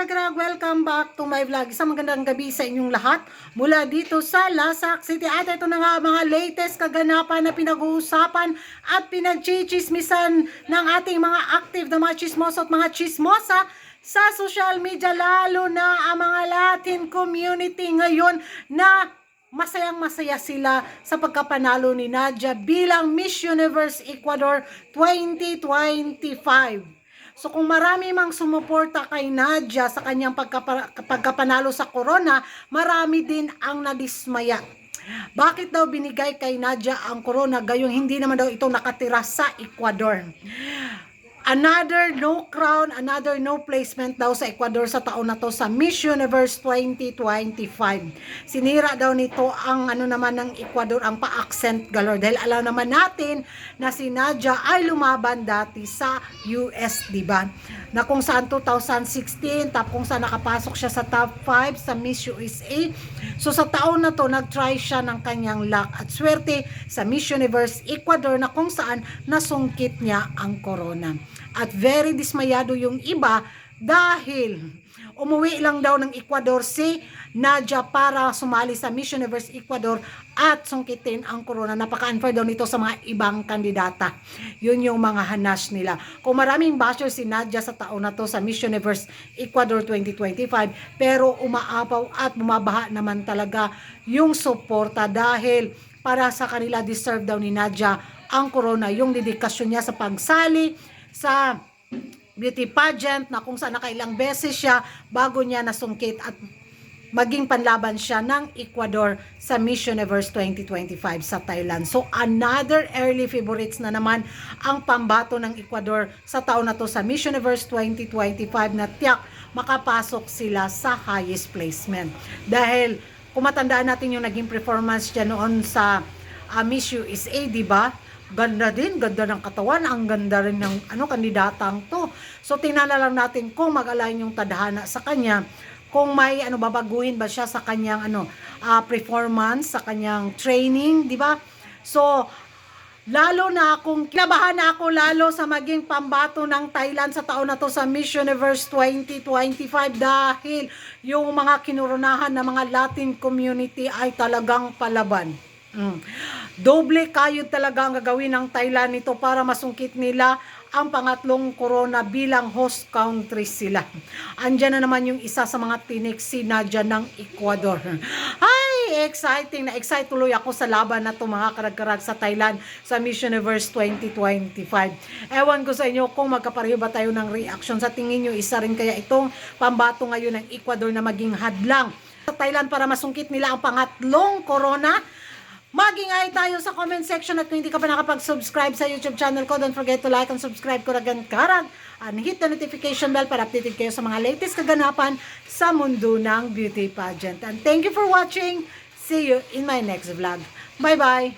karag, welcome back to my vlog. Isang magandang gabi sa inyong lahat mula dito sa Lasak City. At ito na nga mga latest kaganapan na pinag-uusapan at pinagchichismisan ng ating mga active na mga chismoso at mga chismosa sa social media, lalo na ang mga Latin community ngayon na masayang-masaya sila sa pagkapanalo ni Nadia bilang Miss Universe Ecuador 2025. So kung marami mang sumuporta kay Nadia sa kanyang pagkapanalo sa corona, marami din ang nadismaya. Bakit daw binigay kay Nadia ang corona gayong hindi naman daw ito nakatira sa Ecuador? Another no crown, another no placement daw sa Ecuador sa taon na to sa Miss Universe 2025. Sinira daw nito ang naman ng Ecuador, ang pa-accent galore. Dahil alam naman natin na si Nadia ay lumaban dati sa US, diba? Na kung saan 2016, kung saan nakapasok siya sa top 5 sa Miss USA. So sa taon na to, nag-try siya ng kanyang luck at swerte sa Miss Universe Ecuador na kung saan nasungkit niya ang corona. At very dismayado yung iba dahil umuwi lang daw ng Ecuador si Nadia para sumali sa Miss Universe Ecuador at sungkitin ang corona. Napaka-unfair daw nito sa mga ibang kandidata. Yun yung mga hanas nila. Kung maraming basher si Nadia sa taon na to sa Miss Universe Ecuador 2025, pero umaapaw at bumabaha naman talaga yung suporta dahil para sa kanila deserve daw ni Nadia ang corona, yung dedikasyon niya sa pagsali sa beauty pageant na kung saan nakailang beses siya bago niya nasungkit at maging panlaban siya ng Ecuador sa Miss Universe 2025 sa Thailand. So another early favorites na naman ang pambato ng Ecuador sa taon na to sa Miss Universe 2025 na tiyak makapasok sila sa highest placement. Dahil kung matandaan natin yung naging performance dyan noon sa Miss USA, diba? Ganda din, ganda ng katawan, ang ganda rin ng kandidatang to. So tingnan na lang natin kung mag-align yung tadhana sa kanya, kung may babaguhin ba siya sa kanyang performance, sa kanyang training, di ba? So lalo na akong kinabahan na ako lalo sa maging pambato ng Thailand sa taon na to sa Miss Universe 2025 dahil yung mga kinurunahan ng mga Latin community ay talagang palaban. Doble kayod talaga ang gagawin ng Thailand nito para masungkit nila ang pangatlong corona bilang host country sila. Andyan na naman yung isa sa mga tinik, si Nadia ng Ecuador. Ay, exciting na excite tuloy ako sa laban na to mga karag-karag sa Thailand sa Miss Universe 2025. Ewan ko sa inyo kung magkapareho ba tayo ng reaction. Sa tingin nyo, isa rin kaya itong pambato ngayon ng Ecuador na maging hadlang sa Thailand para masungkit nila ang pangatlong corona? Mag-ingay tayo sa comment section at kung hindi ka pa nakapag-subscribe sa YouTube channel ko, don't forget to like and subscribe ko Ragan Karag and hit the notification bell para updated kayo sa mga latest kaganapan sa mundo ng beauty pageant. And thank you for watching. See you in my next vlog. Bye-bye!